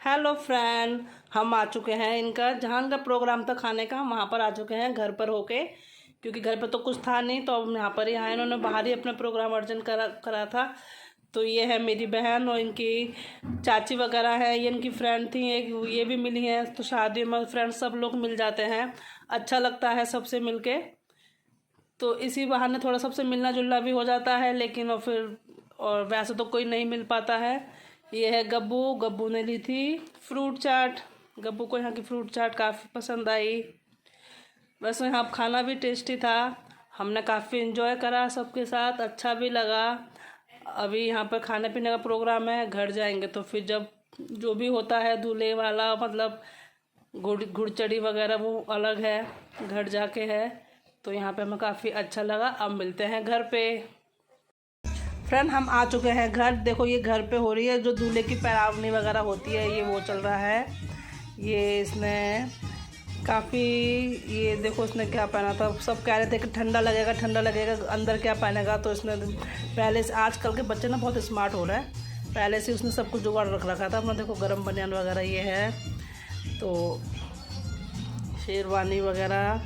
Hello friend, हम आ चुके हैं इनका जहाँ इनका प्रोग्राम था खाने का। हम वहाँ पर आ चुके हैं घर पर होके, क्योंकि घर पर तो कुछ था नहीं, तो अब यहाँ पर ही आए। इन्होंने बाहर ही अपना प्रोग्राम अर्जन करा था। तो ये है मेरी बहन और इनकी चाची वगैरह है, ये इनकी फ्रेंड थी, एक ये भी मिली हैं। तो शादी में फ्रेंड सब लोग मिल जाते हैं, अच्छा लगता है सबसे मिलके। तो इसी बहाने थोड़ा सबसे मिलना जुलना भी हो जाता है, लेकिन और वैसे तो कोई नहीं मिल पाता है। ये है गब्बू। गब्बू ने ली थी फ्रूट चाट। गब्बू को यहाँ की फ्रूट चाट काफ़ी पसंद आई। वैसे यहाँ खाना भी टेस्टी था, हमने काफ़ी इन्जॉय करा सबके साथ, अच्छा भी लगा। अभी यहाँ पर खाने पीने का प्रोग्राम है, घर जाएंगे तो फिर जब जो भी होता है दूल्हे वाला, मतलब घुड़चड़ी वगैरह, वो अलग है, घर जाके है। तो यहाँ पे हमें काफ़ी अच्छा लगा। अब मिलते हैं घर पे। फ्रेंड, हम आ चुके हैं घर। देखो ये घर पे हो रही है जो दूल्हे की पैरावनी वगैरह होती है, ये वो चल रहा है। ये इसने काफ़ी, ये देखो इसने क्या पहना था। सब कह रहे थे कि ठंडा लगेगा ठंडा लगेगा, अंदर क्या पहनेगा। तो इसने पहले से, आजकल के बच्चे ना बहुत स्मार्ट हो रहे हैं, पहले से उसने सब कुछ जुगाड़ रख रखा था अपना। देखो गर्म बनियान वगैरह ये है, तो शेरवानी वगैरह,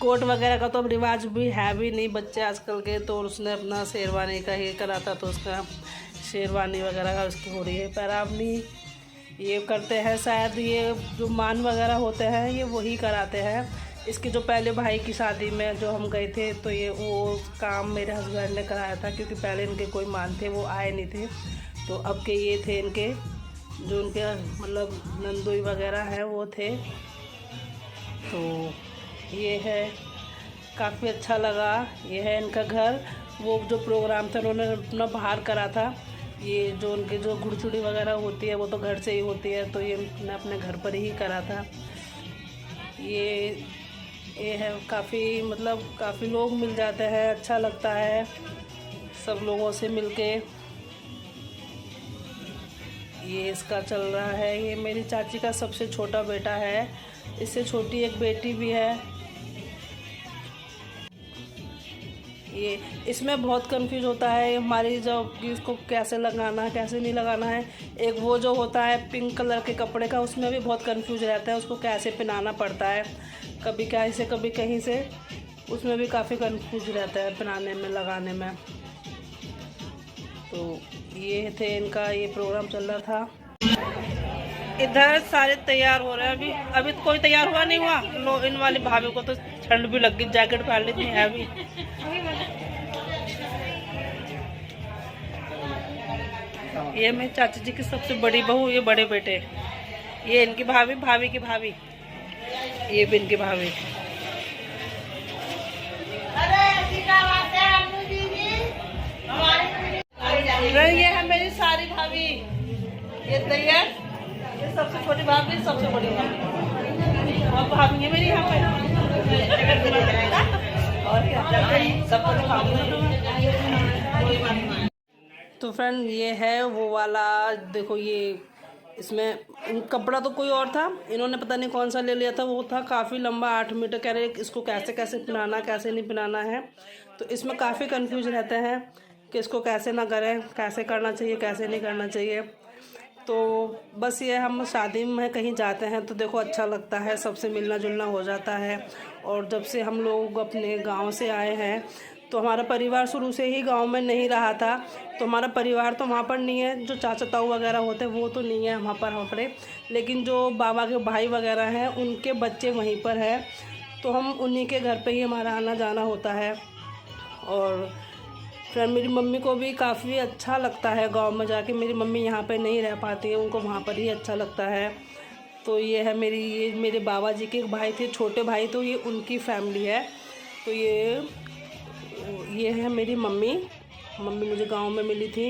कोट वगैरह का तो अब रिवाज भी है भी नहीं बच्चे आजकल के। तो उसने अपना शेरवानी का ही करा था, तो उसका शेरवानी वगैरह का उसकी हो रही है पैरावनी। ये करते हैं शायद, ये जो मान वगैरह होते हैं ये वही कराते हैं। इसके जो पहले भाई की शादी में जो हम गए थे, तो ये वो काम मेरे हस्बैंड ने कराया था, क्योंकि पहले इनके कोई मान थे वो आए नहीं थे। तो अब के ये थे इनके, जो उनके मतलब नंदोई वगैरह हैं वो थे। तो ये है, काफ़ी अच्छा लगा। ये है इनका घर। वो जो प्रोग्राम था उन्होंने अपना बाहर करा था। ये जो उनके जो गुड़चुड़ी वगैरह होती है वो तो घर से ही होती है, तो ये उन्होंने अपने घर पर ही करा था। ये है, काफ़ी मतलब काफ़ी लोग मिल जाते हैं, अच्छा लगता है सब लोगों से मिलके। ये इसका चल रहा है। ये मेरी चाची का सबसे छोटा बेटा है, इससे छोटी एक बेटी भी है। ये इसमें बहुत कंफ्यूज होता है हमारी, जब इसको कैसे लगाना है कैसे नहीं लगाना है। एक वो जो होता है पिंक कलर के कपड़े का, उसमें भी बहुत कंफ्यूज रहता है, उसको कैसे पहनाना पड़ता है, कभी कहीं से कभी कहीं से। उसमें भी काफ़ी कंफ्यूज रहता है पहनाने में, लगाने में। तो ये थे इनका, ये प्रोग्राम चल रहा था। इधर सारे तैयार हो रहे हैं। अभी अभी तो कोई तैयार हुआ नहीं हुआ। लो, इन वाली भाभी को तो ठंड भी लग गई, जैकेट पहन ली थी हैवी। ये मेरी चाची जी की सबसे बड़ी बहू, ये बड़े बेटे, ये इनकी भाभी, भाभी की भाभी, ये भी इनकी भाभी। ये है मेरी सारी भाभी, ये तैयार, ये सबसे छोटी भाभी, सबसे बड़ी भाभी, और भाभी है मेरी यहाँ पे। और क्या सबको तो फ्रेंड, ये है वो वाला। देखो ये, इसमें कपड़ा तो कोई और था, इन्होंने पता नहीं कौन सा ले लिया था। वो था काफ़ी लंबा, 8 मीटर। कह रहे इसको कैसे कैसे पहनाना, कैसे नहीं पहनाना है। तो इसमें काफ़ी कंफ्यूज रहते हैं कि इसको कैसे ना करें, कैसे करना चाहिए कैसे नहीं करना चाहिए। तो बस ये, हम शादी में कहीं जाते हैं तो देखो अच्छा लगता है, सबसे मिलना जुलना हो जाता है। और जब से हम लोग अपने गांव से आए हैं, तो हमारा परिवार शुरू से ही गांव में नहीं रहा था। तो हमारा परिवार तो वहाँ पर नहीं है, जो चाचा ताऊ वगैरह होते हैं वो तो नहीं है वहाँ पर हमारे। लेकिन जो बाबा के भाई वगैरह हैं उनके बच्चे वहीं पर हैं, तो हम उन्हीं के घर पे ही हमारा आना जाना होता है। और फिर मेरी मम्मी को भी काफ़ी अच्छा लगता है गांव में जाके। मेरी मम्मी यहाँ पे नहीं रह पाती है, उनको वहाँ पर ही अच्छा लगता है। तो ये है मेरी, ये मेरे बाबा जी के भाई थे, छोटे भाई, तो ये उनकी फैमिली है। तो ये है मेरी मम्मी। मम्मी मुझे गांव में मिली थी,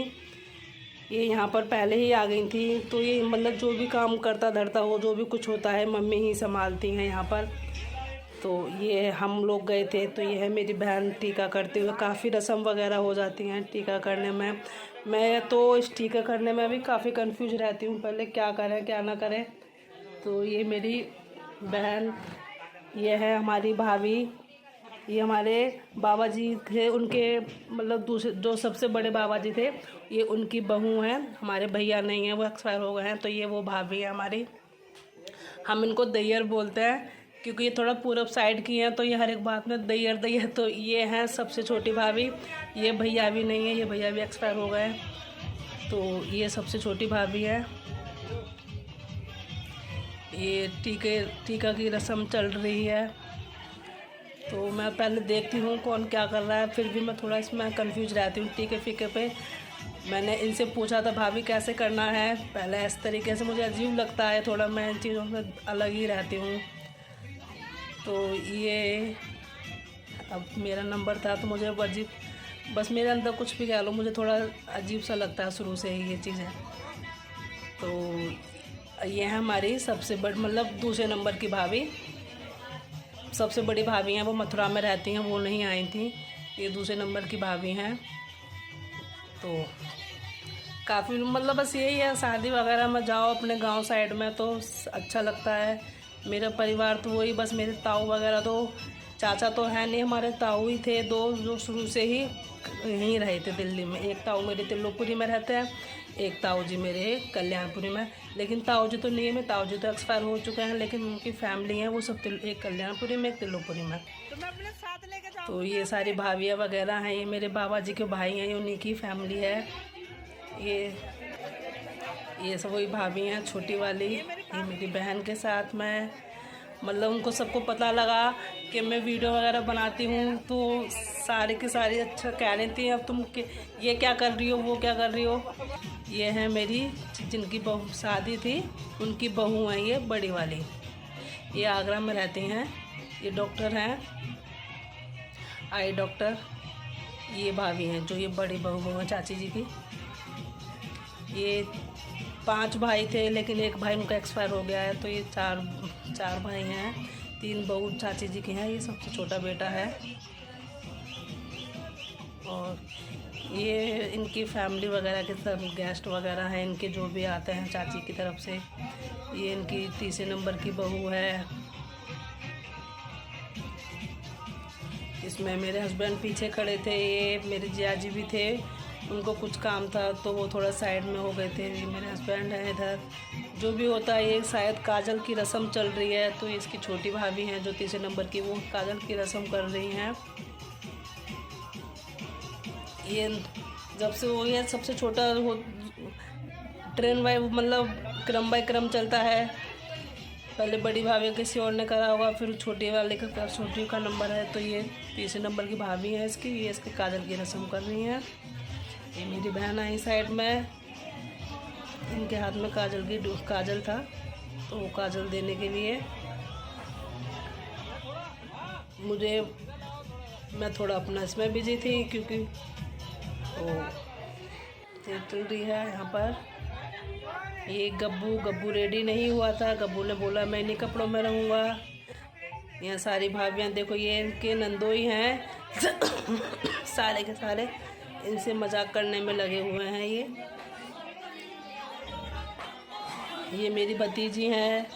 ये यहाँ पर पहले ही आ गई थी। तो ये मतलब जो भी काम करता धरता हो, जो भी कुछ होता है, मम्मी ही संभालती हैं यहाँ पर। तो ये हम लोग गए थे। तो ये है मेरी बहन टीका करते हुए। काफ़ी रस्म वगैरह हो जाती हैं टीका करने में। मैं तो इस टीका करने में भी काफ़ी कंफ्यूज रहती हूँ, पहले क्या करें क्या ना करें। तो ये मेरी बहन, ये है हमारी भाभी, ये हमारे बाबा जी थे, उनके मतलब दूसरे जो सबसे बड़े बाबा जी थे, ये उनकी बहू हैं। हमारे भैया नहीं हैं, वो एक्सपायर हो गए हैं। तो ये वो भाभी है हमारी, हम इनको दैयर बोलते हैं क्योंकि ये थोड़ा पूरब साइड की हैं, तो ये हर एक बात में दैयर दैयर। तो ये हैं सबसे छोटी भाभी। ये भैया भी नहीं है, ये भैया भी एक्सपायर हो गए हैं। तो ये सबसे छोटी भाभी है। ये टीका की रस्म चल रही है, तो मैं पहले देखती हूँ कौन क्या कर रहा है, फिर भी मैं थोड़ा इसमें कंफ्यूज रहती हूँ टीके फीके पे। मैंने इनसे पूछा था भाभी कैसे करना है, पहले इस तरीके से मुझे अजीब लगता है थोड़ा, मैं इन चीज़ों में अलग ही रहती हूँ। तो ये अब मेरा नंबर था तो मुझे अजीब, बस मेरे अंदर कुछ भी कह लो, मुझे थोड़ा अजीब सा लगता है शुरू से ही ये चीज़ें। तो ये है हमारी सबसे बड़ी मतलब दूसरे नंबर की भाभी। सबसे बड़ी भाभी हैं वो मथुरा में रहती हैं, वो नहीं आई थी। ये दूसरे नंबर की भाभी हैं। तो काफ़ी मतलब बस यही है, शादी वगैरह में जाओ अपने गांव साइड में तो अच्छा लगता है। मेरा परिवार तो वही, बस मेरे ताऊ वगैरह तो, चाचा तो है नहीं, हमारे ताऊ ही थे दो जो शुरू से ही यहीं रहे थे दिल्ली में। एक ताऊ मेरे तिल्लोपुरी में रहते हैं, एक ताऊ जी मेरे कल्याणपुरी में। लेकिन ताऊ जी तो नहीं है, मैं ताऊ जी तो एक्सपायर हो चुके हैं, लेकिन उनकी फैमिली है वो सब एक कल्याणपुरी में, एक तिल्लोपुरी में। तो मैं अपने साथ लेके जाऊँ। तो ये सारी भाभियाँ वगैरह हैं, ये मेरे बाबा जी के भाई हैं, उन्हीं की फैमिली है। ये सब वही भाभी हैं छोटी वाली। ये मेरी बहन के साथ मैं मतलब उनको सबको पता लगा कि मैं वीडियो वगैरह बनाती हूँ, तो सारी की सारी अच्छा कह रही थी अब तुम ये क्या कर रही हो, वो क्या कर रही हो। ये है मेरी जिनकी बहू शादी थी, उनकी बहू है ये बड़ी वाली। ये आगरा में रहती हैं, ये डॉक्टर हैं, आई डॉक्टर। ये भाभी हैं जो ये बड़ी बहू है चाची जी की। ये 5 भाई थे लेकिन एक भाई उनका एक्सपायर हो गया है, तो ये चार भाई हैं। 3 बहू चाची जी की हैं, ये सबसे छोटा बेटा है। और ये इनकी फैमिली वगैरह के सब गेस्ट वगैरह हैं इनके, जो भी आते हैं चाची की तरफ से। ये इनकी तीसरे नंबर की बहू है। इसमें मेरे हस्बैंड पीछे खड़े थे, ये मेरे जिया जी भी थे, उनको कुछ काम था तो वो थोड़ा साइड में हो गए थे। ये मेरे हस्बैंड हैं इधर। जो भी होता है, ये शायद काजल की रस्म चल रही है, तो इसकी छोटी भाभी हैं जो तीसरे नंबर की, वो काजल की रस्म कर रही हैं। ये जब से वो ये सबसे छोटा हो, ट्रेन बाय मतलब क्रम बाय क्रम चलता है। पहले बड़ी भाभी किसी और ने करा होगा, फिर छोटी वाले का, छोटी का नंबर है, तो ये तीसरे नंबर की भाभी है इसकी। ये इसके काजल की रस्म कर रही हैं। ये मेरी बहन आई साइड में, इनके हाथ में काजल था, तो वो काजल देने के लिए मैं थोड़ा अपना इसमें बिजी थी, क्योंकि वो चल रही है यहाँ पर। ये गब्बू रेडी नहीं हुआ था, गब्बू ने बोला मैं इन्हीं कपड़ों में रहूँगा। यहाँ सारी भाभियाँ देखो, ये इनके नंदोई हैं सारे के सारे, इनसे मजाक करने में लगे हुए हैं। ये मेरी भतीजी हैं,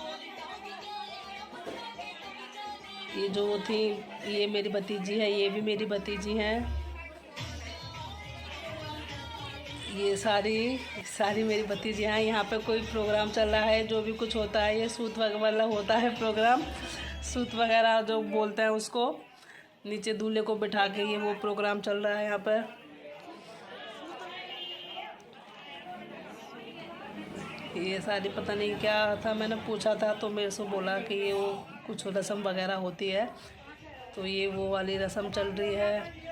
ये जो थी ये मेरी भतीजी है, ये भी मेरी भतीजी हैं। ये सारी मेरी भतीजियाँ हैं। यहाँ पे कोई प्रोग्राम चल रहा है, जो भी कुछ होता है, ये सूत वगैरह होता है प्रोग्राम, सूत वगैरह जो बोलते हैं उसको, नीचे दूल्हे को बिठा के ये वो प्रोग्राम चल रहा है यहाँ पर। ये सारी पता नहीं क्या था, मैंने पूछा था तो मेरे से बोला कि ये वो कुछ रस्म वगैरह होती है, तो ये वो वाली रस्म चल रही है।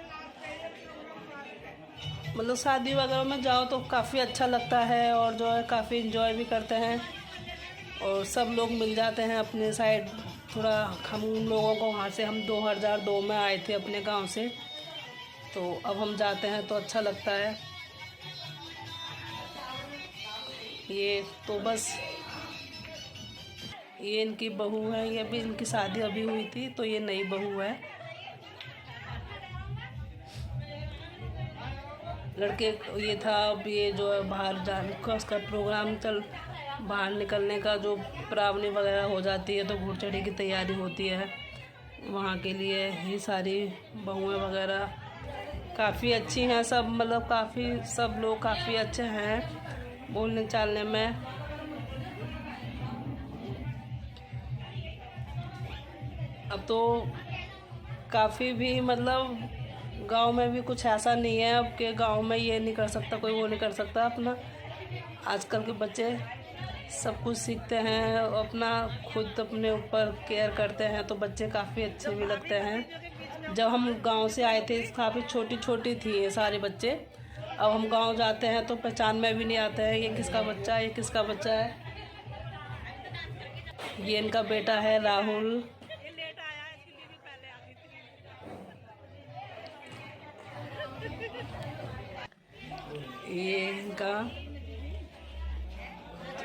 मतलब शादी वगैरह में जाओ तो काफ़ी अच्छा लगता है, और जो है काफ़ी इन्जॉय भी करते हैं, और सब लोग मिल जाते हैं अपने साइड। थोड़ा हम उन लोगों को वहाँ से, हम 2002 में आए थे अपने गांव से, तो अब हम जाते हैं तो अच्छा लगता है। ये तो बस ये इनकी बहू है, ये भी इनकी शादी अभी हुई थी, तो ये नई बहू है। लड़के ये था, अब ये जो है बाहर जाने का उसका प्रोग्राम बाहर निकलने का जो प्रावनी वगैरह हो जाती है, तो घोड़चढ़ी की तैयारी होती है, वहाँ के लिए ये सारी बहुएं वगैरह काफ़ी अच्छी हैं सब, मतलब काफ़ी सब लोग काफ़ी अच्छे हैं बोलने चालने में। अब तो काफ़ी भी मतलब गांव में भी कुछ ऐसा नहीं है अब के गांव में ये नहीं कर सकता कोई, वो नहीं कर सकता अपना। आजकल के बच्चे सब कुछ सीखते हैं, अपना खुद अपने ऊपर केयर करते हैं, तो बच्चे काफ़ी अच्छे भी लगते हैं। जब हम गांव से आए थे काफ़ी छोटी छोटी थी ये सारे बच्चे, अब हम गांव जाते हैं तो पहचान में भी नहीं आते हैं ये किसका बच्चा है, ये किसका बच्चा है। ये इनका बेटा है राहुल। ये इनका,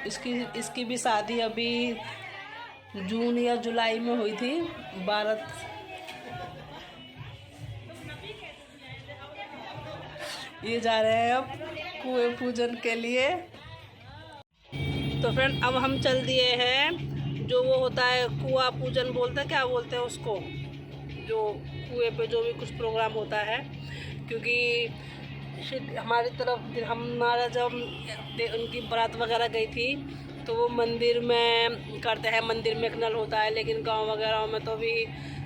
इसकी इसकी भी शादी अभी जून या जुलाई में हुई थी। भारत ये जा रहे हैं अब कुएं पूजन के लिए। तो फ्रेंड अब हम चल दिए हैं, जो वो होता है कुआं पूजन बोलते हैं, क्या बोलते हैं उसको, जो कुएं पे जो भी कुछ प्रोग्राम होता है। क्योंकि हमारी तरफ हमारा जब उनकी बारात वगैरह गई थी तो वो मंदिर में करते हैं, मंदिर में एक नल होता है, लेकिन गांव वगैरह में तो भी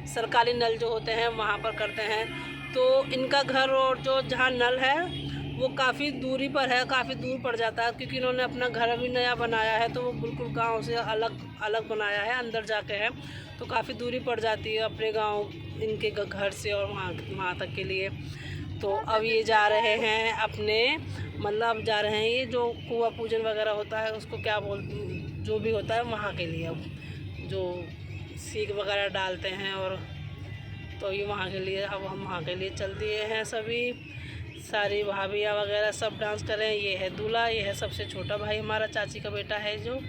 सरकारी नल जो होते हैं वहाँ पर करते हैं। तो इनका घर और जो जहाँ नल है वो काफ़ी दूरी पर है, काफ़ी दूर पड़ जाता है, क्योंकि इन्होंने अपना घर अभी नया बनाया है, तो वो बिल्कुल गांव से अलग अलग बनाया है, अंदर जाके है, तो काफ़ी दूरी पड़ जाती है अपने गांव इनके घर से और वहाँ तक के लिए। तो अब ये जा रहे हैं अपने, मतलब जा रहे हैं ये जो कुआं पूजन वगैरह होता है उसको क्या जो भी होता है वहाँ के लिए, अब जो सीख वगैरह डालते हैं, और तो ये वहाँ के लिए अब हम वहाँ के लिए चल दिए हैं। सभी सारी भाभियाँ वगैरह सब डांस कर रहे हैं। ये है दूल्हा, ये है सबसे छोटा भाई हमारा, चाची का बेटा है जो।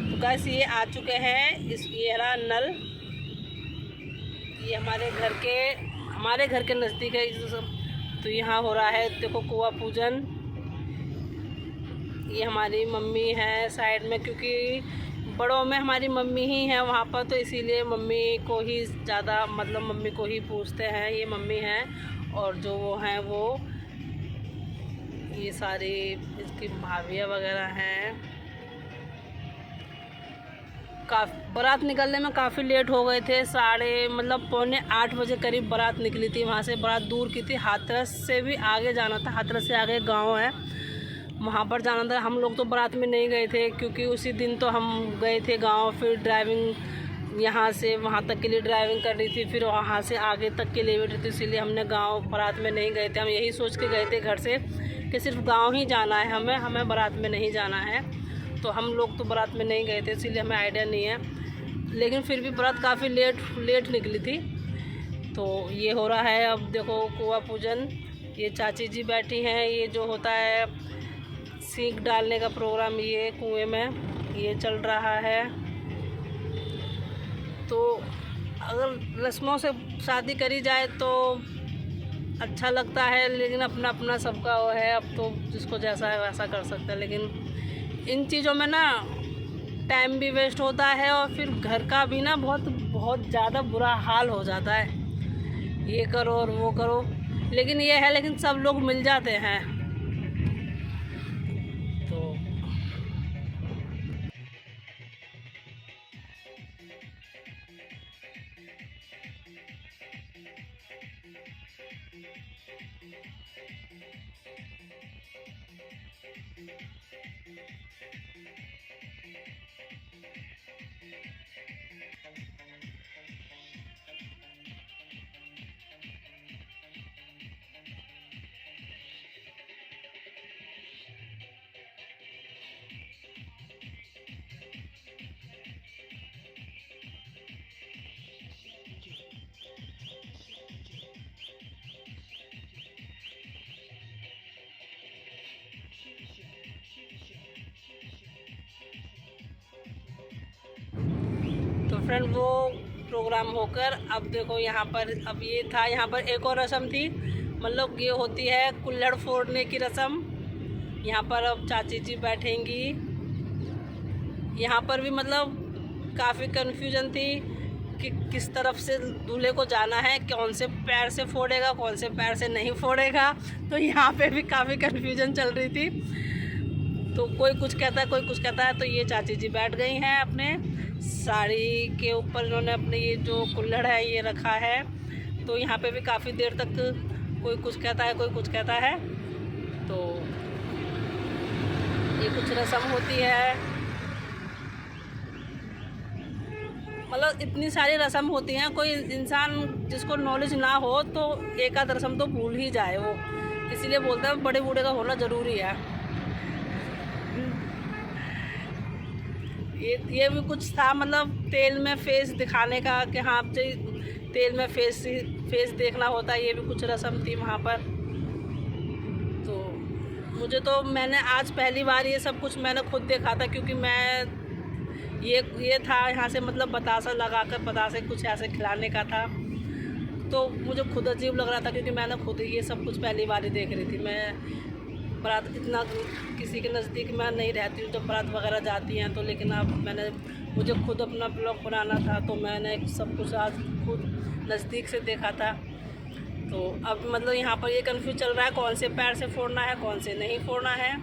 तो गैस ये आ चुके हैं, ये रहा नल, ये हमारे घर के नज़दीक है तो यहाँ हो रहा है देखो कुआं पूजन। ये हमारी मम्मी है साइड में, क्योंकि बड़ों में हमारी मम्मी ही है वहाँ पर, तो इसीलिए मम्मी को ही ज़्यादा, मतलब मम्मी को ही पूछते हैं, ये मम्मी हैं। और जो वो हैं वो ये सारी इसकी भाभियाँ वगैरह हैं। बारात निकलने में काफ़ी लेट हो गए थे, मतलब 7:45 करीब बारात निकली थी वहाँ से। बारात दूर की थी, हाथरस से भी आगे जाना था, हाथरस से आगे गांव है वहाँ पर जाना था। हम लोग तो बारात में नहीं गए थे, क्योंकि उसी दिन तो हम गए थे गांव, फिर ड्राइविंग यहाँ से वहाँ तक के लिए ड्राइविंग कर रही थी, फिर वहाँ से आगे तक के लिए बैठी थी, इसीलिए हमने गाँव बारात में नहीं गए थे। हम यही सोच के गए थे घर से कि सिर्फ गाँव ही जाना है हमें बारात में नहीं जाना है। तो हम लोग तो बारात में नहीं गए थे, इसीलिए हमें आइडिया नहीं है, लेकिन फिर भी बारात काफ़ी लेट निकली थी। तो ये हो रहा है अब देखो कुआं पूजन। ये चाची जी बैठी हैं, ये जो होता है सीख डालने का प्रोग्राम ये कुएं में ये चल रहा है। तो अगर रस्मों से शादी करी जाए तो अच्छा लगता है, लेकिन अपना अपना सबका वो है, अब तो जिसको जैसा है वैसा कर सकता है। लेकिन इन चीज़ों में ना टाइम भी वेस्ट होता है, और फिर घर का भी ना बहुत बहुत ज़्यादा बुरा हाल हो जाता है, ये करो और वो करो। लेकिन ये है, लेकिन सब लोग मिल जाते हैं तो फ्रेंड वो प्रोग्राम होकर अब देखो यहाँ पर, अब ये था यहाँ पर एक और रस्म थी, मतलब ये होती है कुल्हड़ फोड़ने की रस्म। यहाँ पर अब चाची जी बैठेंगी। यहाँ पर भी मतलब काफ़ी कन्फ्यूजन थी कि किस तरफ से दूल्हे को जाना है, कौन से पैर से फोड़ेगा, कौन से पैर से नहीं फोड़ेगा। तो यहाँ पे भी काफ़ी कन्फ्यूजन चल रही थी। तो कोई कुछ कहता है, कोई कुछ कहता है। तो ये चाची जी बैठ गई हैं, अपने साड़ी के ऊपर इन्होंने अपने ये जो कुल्हड़ है ये रखा है। तो यहाँ पे भी काफ़ी देर तक कोई कुछ कहता है, कोई कुछ कहता है। तो ये कुछ रस्म होती है, मतलब इतनी सारी रस्म होती हैं, कोई इंसान जिसको नॉलेज ना हो तो एक आध रस्म तो भूल ही जाए वो, इसीलिए बोलते हैं बड़े बूढ़े का होना ज़रूरी है। ये भी कुछ था, मतलब तेल में फेस दिखाने का कि हाँ आप तेल में फेस देखना होता है, ये भी कुछ रस्म थी वहाँ पर। तो मुझे तो मैंने आज पहली बार ये सब कुछ मैंने खुद देखा था, क्योंकि मैं ये था यहाँ से मतलब बतासा लगाकर बतासे कुछ ऐसे खिलाने का था। तो मुझे खुद अजीब लग रहा था, क्योंकि मैंने खुद ये सब कुछ पहली बार ही देख रही थी। मैं बारात इतना किसी के नज़दीक मैं नहीं रहती हूँ जब बारात वगैरह जाती हैं तो, लेकिन अब मुझे खुद अपना ब्लॉग बनाना था तो मैंने सब कुछ आज खुद नज़दीक से देखा था। तो अब मतलब यहाँ पर ये कंफ्यूज चल रहा है कौन से पैर से फोड़ना है, कौन से नहीं फोड़ना है।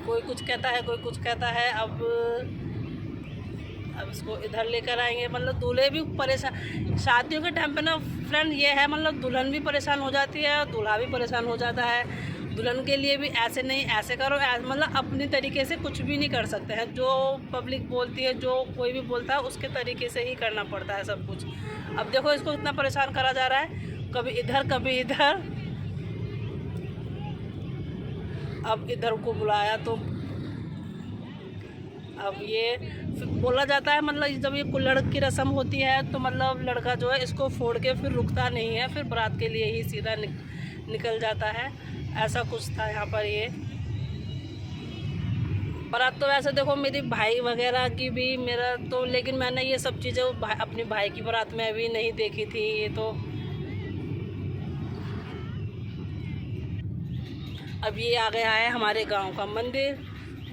कोई कुछ कहता है, कोई कुछ कहता है। अब इसको इधर लेकर आएंगे, मतलब दूल्हे भी परेशान। शादियों के टाइम पे ना फ्रेंड ये है, मतलब दुल्हन भी परेशान हो जाती है और दूल्हा भी परेशान हो जाता है। दुल्हन के लिए भी ऐसे नहीं ऐसे करो, मतलब अपनी तरीके से कुछ भी नहीं कर सकते हैं। जो पब्लिक बोलती है, जो कोई भी बोलता है उसके तरीके से ही करना पड़ता है सब कुछ। अब देखो इसको इतना परेशान करा जा रहा है, कभी इधर कभी इधर। अब इधर को बुलाया तो अब ये बोला जाता है, मतलब जब ये कुल्हड़ की रस्म होती है तो मतलब लड़का जो है इसको फोड़ के फिर रुकता नहीं है, फिर बारात के लिए ही सीधा निकल जाता है। ऐसा कुछ था यहाँ पर ये बारात। तो वैसे देखो मेरी भाई वगैरह की भी मेरा तो, लेकिन मैंने ये सब चीज़ें अपनी भाई की बारात में अभी नहीं देखी थी। ये तो अब ये आ गया है हमारे गांव का मंदिर।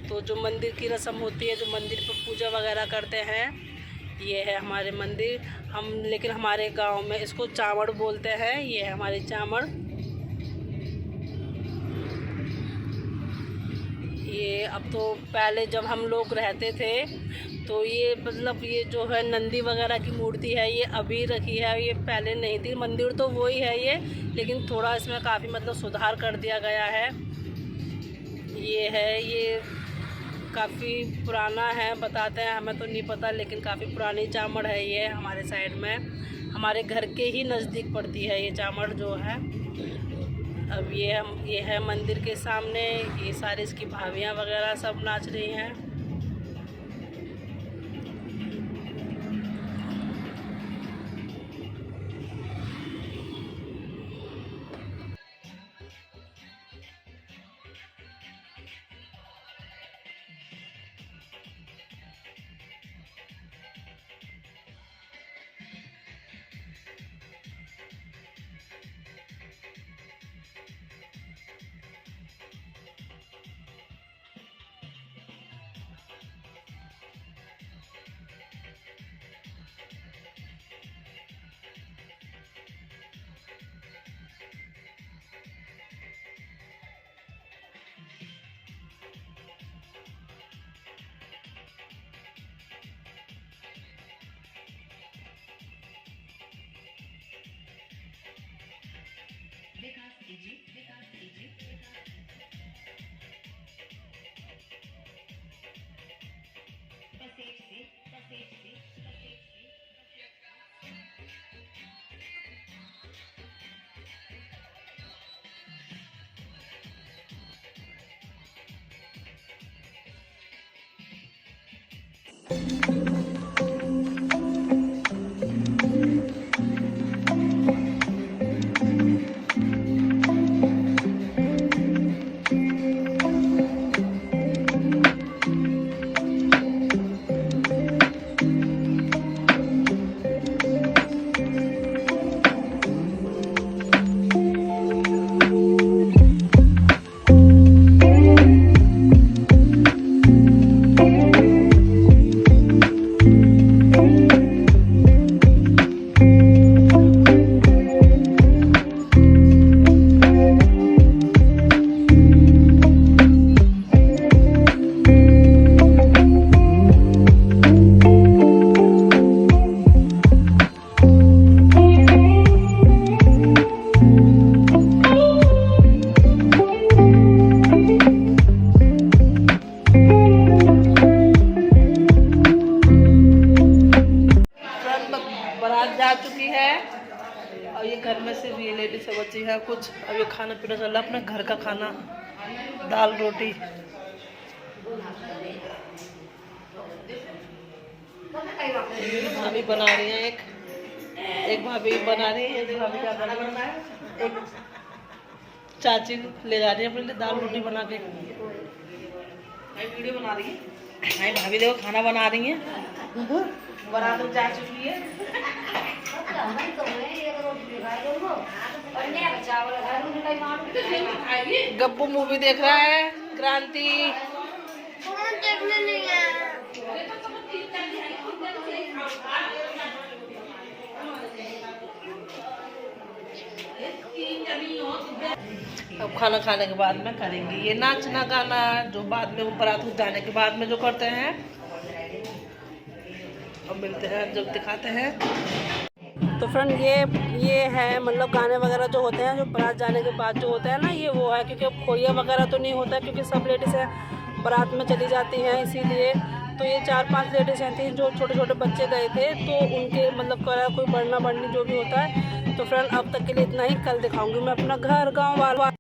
तो जो मंदिर की रस्म होती है, जो मंदिर पर पूजा वगैरह करते हैं, ये है हमारे मंदिर। लेकिन हमारे गांव में इसको चावड़ बोलते हैं। ये है हमारी चावड़। ये अब तो पहले जब हम लोग रहते थे तो ये मतलब ये जो है नंदी वगैरह की मूर्ति है ये अभी रखी है, ये पहले नहीं थी। मंदिर तो वही है ये, लेकिन थोड़ा इसमें काफ़ी मतलब सुधार कर दिया गया है। ये काफ़ी पुराना है बताते हैं, हमें तो नहीं पता, लेकिन काफ़ी पुरानी चामड़ है ये हमारे साइड में। हमारे घर के ही नज़दीक पड़ती है ये चामड़ जो है। अब ये है मंदिर के सामने, ये सारी इसकी भाभियाँ वगैरह सब नाच रही हैं। क्या कुछ। अब ये खाना पीना चल रहा है अपने घर का खाना, दाल रोटी। भाभी बना रही है, एक भाभी बना रही है, एक भाभी क्या बना रही है, एक चाची ले जा रही है अपने लिए दाल रोटी बना के। वीडियो बना रही है भाई भाभी देखो खाना बना रही है। बारात में जा चुकी है। गप्पू मूवी देख रहा है, क्रांति। अब खाना खाने के बाद में करेंगे ये नाचना गाना, जो बाद में वो बारात को जाने के बाद में जो करते हैं। अब मिलते हैं जब दिखाते हैं। तो फ्रेंड ये है मतलब गाने वगैरह जो होते हैं जो बारात जाने के बाद जो होता है ना, ये वो है, क्योंकि खोया वगैरह तो नहीं होता क्योंकि सब लेडीज़ बारात में चली जाती हैं, इसीलिए। तो ये 4-5 लेडीज़ रहती हैं जो छोटे छोटे बच्चे गए थे, तो उनके मतलब कोई बढ़ना बढ़नी जो भी होता है। तो फ्रेंड अब तक के लिए इतना ही, कल दिखाऊंगी मैं अपना घर गाँव वाला।